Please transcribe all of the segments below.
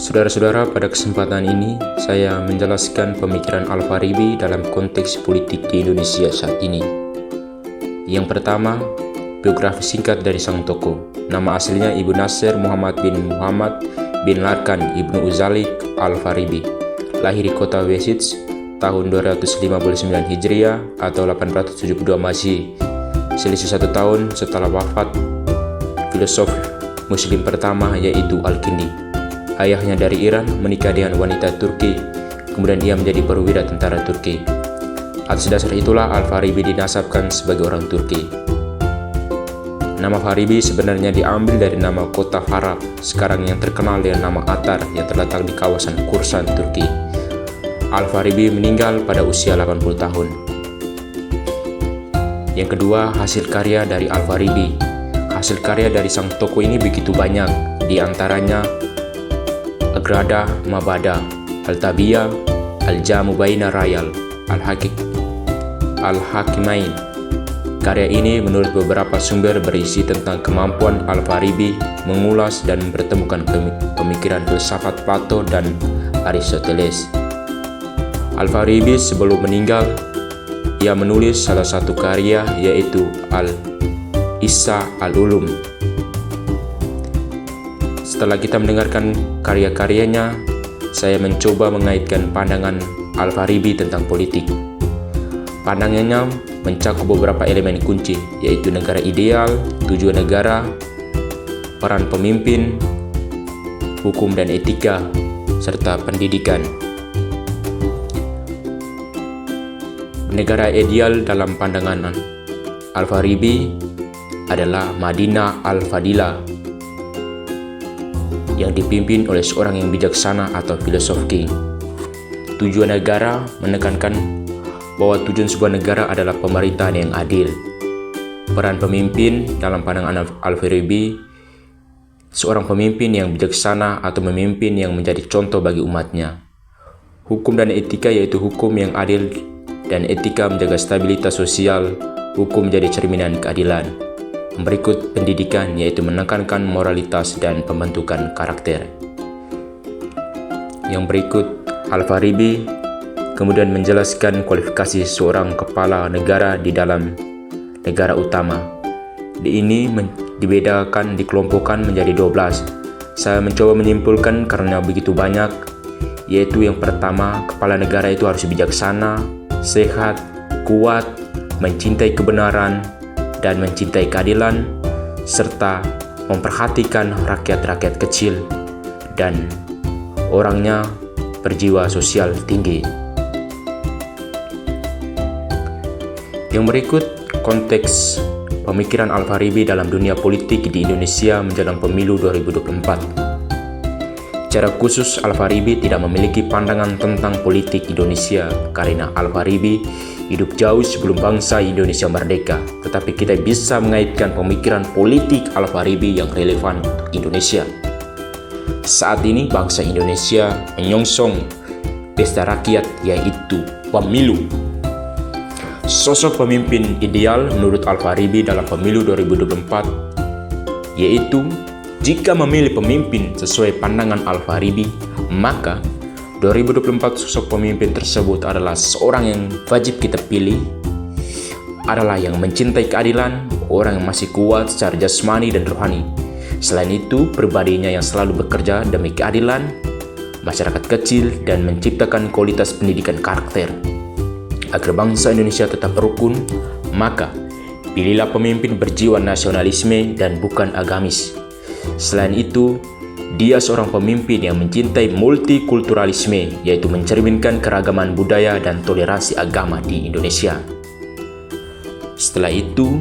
Saudara-saudara, pada kesempatan ini saya menjelaskan pemikiran Al-Farabi dalam konteks politik di Indonesia saat ini. Yang pertama, biografi singkat dari sang tokoh. Nama aslinya Ibu Nasir Muhammad bin Larkan Ibnu Uzalik Al-Farabi. Lahir di kota Wessex tahun 259 Hijriah atau 872 Masehi. Selisih 1 tahun setelah wafat filosof Muslim pertama yaitu Al-Kindi. Ayahnya dari Iran menikah dengan wanita Turki, kemudian ia menjadi perwira tentara Turki. Atas dasar itulah Al-Farabi dinasabkan sebagai orang Turki. Nama Farabi sebenarnya diambil dari nama kota Farab, sekarang yang terkenal dengan nama Atar yang terletak di kawasan Kursan, Turki. Al-Farabi meninggal pada usia 80 tahun. Yang kedua, hasil karya dari Al-Farabi. Hasil karya dari sang tokoh ini begitu banyak, di antaranya Agrada Mabada, Al-Tabiyah, Al-Jamu Baina Rayal, Al-Hakimain. Karya ini menurut beberapa sumber berisi tentang kemampuan Al-Farabi mengulas dan mempertemukan pemikiran filsafat Plato dan Aristoteles. Al-Farabi sebelum meninggal, ia menulis salah satu karya yaitu Al-Ihsa Al-Ulum. Setelah kita mendengarkan karya-karyanya, saya mencoba mengaitkan pandangan Al-Farabi tentang politik. Pandangannya mencakup beberapa elemen kunci, yaitu negara ideal, tujuan negara, peran pemimpin, hukum dan etika, serta pendidikan. Negara ideal dalam pandangan Al-Farabi adalah Madinah Al-Fadilah, yang dipimpin oleh seorang yang bijaksana atau filosof king. Tujuan negara menekankan bahwa tujuan sebuah negara adalah pemerintahan yang adil. Peran pemimpin dalam pandangan Al-Farabi, seorang pemimpin yang bijaksana atau memimpin yang menjadi contoh bagi umatnya. Hukum dan etika yaitu hukum yang adil dan etika menjaga stabilitas sosial, hukum menjadi cerminan keadilan. Berikut pendidikan yaitu menekankan moralitas dan pembentukan karakter. Yang berikut, Al-Farabi kemudian menjelaskan kualifikasi seorang kepala negara di dalam negara utama. Ini dikelompokkan menjadi 12. Saya mencoba menyimpulkan karena begitu banyak, yaitu yang pertama, kepala negara itu harus bijaksana, sehat, kuat, mencintai kebenaran, dan mencintai keadilan, serta memperhatikan rakyat-rakyat kecil, dan orangnya berjiwa sosial tinggi. Yang berikut, konteks pemikiran Al-Farabi dalam dunia politik di Indonesia menjelang pemilu 2024. Secara khusus, Al-Farabi tidak memiliki pandangan tentang politik Indonesia karena Al-Farabi hidup jauh sebelum bangsa Indonesia merdeka, tetapi kita bisa mengaitkan pemikiran politik Al-Farabi yang relevan untuk Indonesia. Saat ini bangsa Indonesia menyongsong pesta rakyat yaitu pemilu. Sosok pemimpin ideal menurut Al-Farabi dalam pemilu 2024 yaitu jika memilih pemimpin sesuai pandangan Al-Farabi, maka 2024 sosok pemimpin tersebut adalah seorang yang wajib kita pilih, adalah yang mencintai keadilan, orang yang masih kuat secara jasmani dan rohani. Selain itu, pribadinya yang selalu bekerja demi keadilan, masyarakat kecil, dan menciptakan kualitas pendidikan karakter. Agar bangsa Indonesia tetap rukun, maka pilihlah pemimpin berjiwa nasionalisme dan bukan agamis. Selain itu, dia seorang pemimpin yang mencintai multikulturalisme, yaitu mencerminkan keragaman budaya dan toleransi agama di Indonesia. Setelah itu,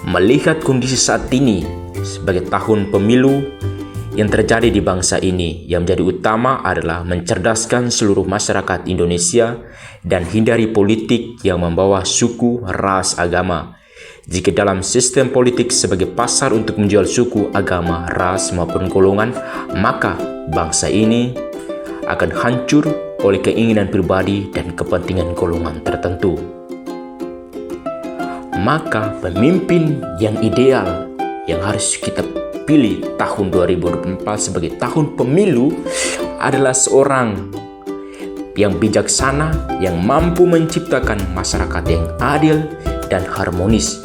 melihat kondisi saat ini sebagai tahun pemilu yang terjadi di bangsa ini, yang menjadi utama adalah mencerdaskan seluruh masyarakat Indonesia dan hindari politik yang membawa suku, ras, agama. Jika dalam sistem politik sebagai pasar untuk menjual suku, agama, ras, maupun golongan, maka bangsa ini akan hancur oleh keinginan pribadi dan kepentingan golongan tertentu. Maka pemimpin yang ideal yang harus kita pilih tahun 2024 sebagai tahun pemilu adalah seorang yang bijaksana, yang mampu menciptakan masyarakat yang adil dan harmonis.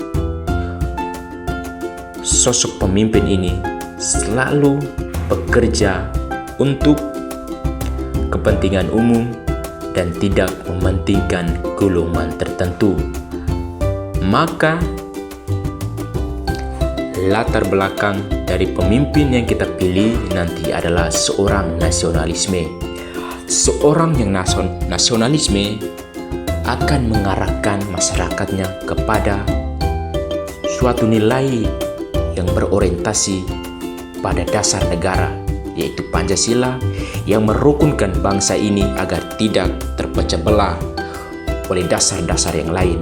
Sosok pemimpin ini selalu bekerja untuk kepentingan umum dan tidak mementingkan golongan tertentu. Maka latar belakang dari pemimpin yang kita pilih nanti adalah seorang nasionalisme. Seorang yang nasionalisme akan mengarahkan masyarakatnya kepada suatu nilai yang berorientasi pada dasar negara, yaitu Pancasila, yang merukunkan bangsa ini agar tidak terpecah belah oleh dasar-dasar yang lain.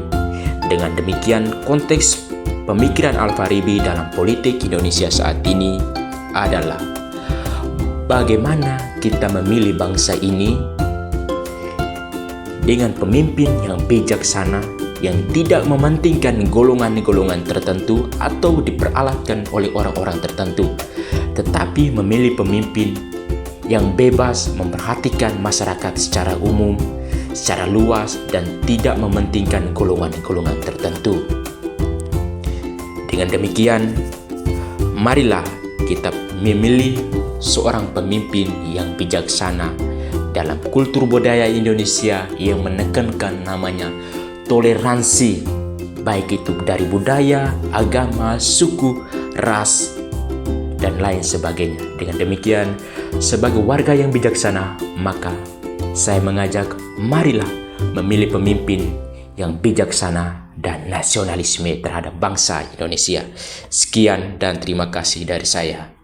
Dengan demikian, konteks pemikiran Al-Farabi dalam politik Indonesia saat ini adalah bagaimana kita memilih bangsa ini dengan pemimpin yang bijaksana, yang tidak mementingkan golongan-golongan tertentu atau diperalatkan oleh orang-orang tertentu, tetapi memilih pemimpin yang bebas memperhatikan masyarakat secara umum, secara luas, dan tidak mementingkan golongan-golongan tertentu. Dengan demikian, marilah kita memilih seorang pemimpin yang bijaksana dalam kultur budaya Indonesia yang menekankan namanya toleransi, baik itu dari budaya, agama, suku, ras, dan lain sebagainya. Dengan demikian, sebagai warga yang bijaksana, maka saya mengajak marilah memilih pemimpin yang bijaksana dan nasionalisme terhadap bangsa Indonesia. Sekian dan terima kasih dari saya.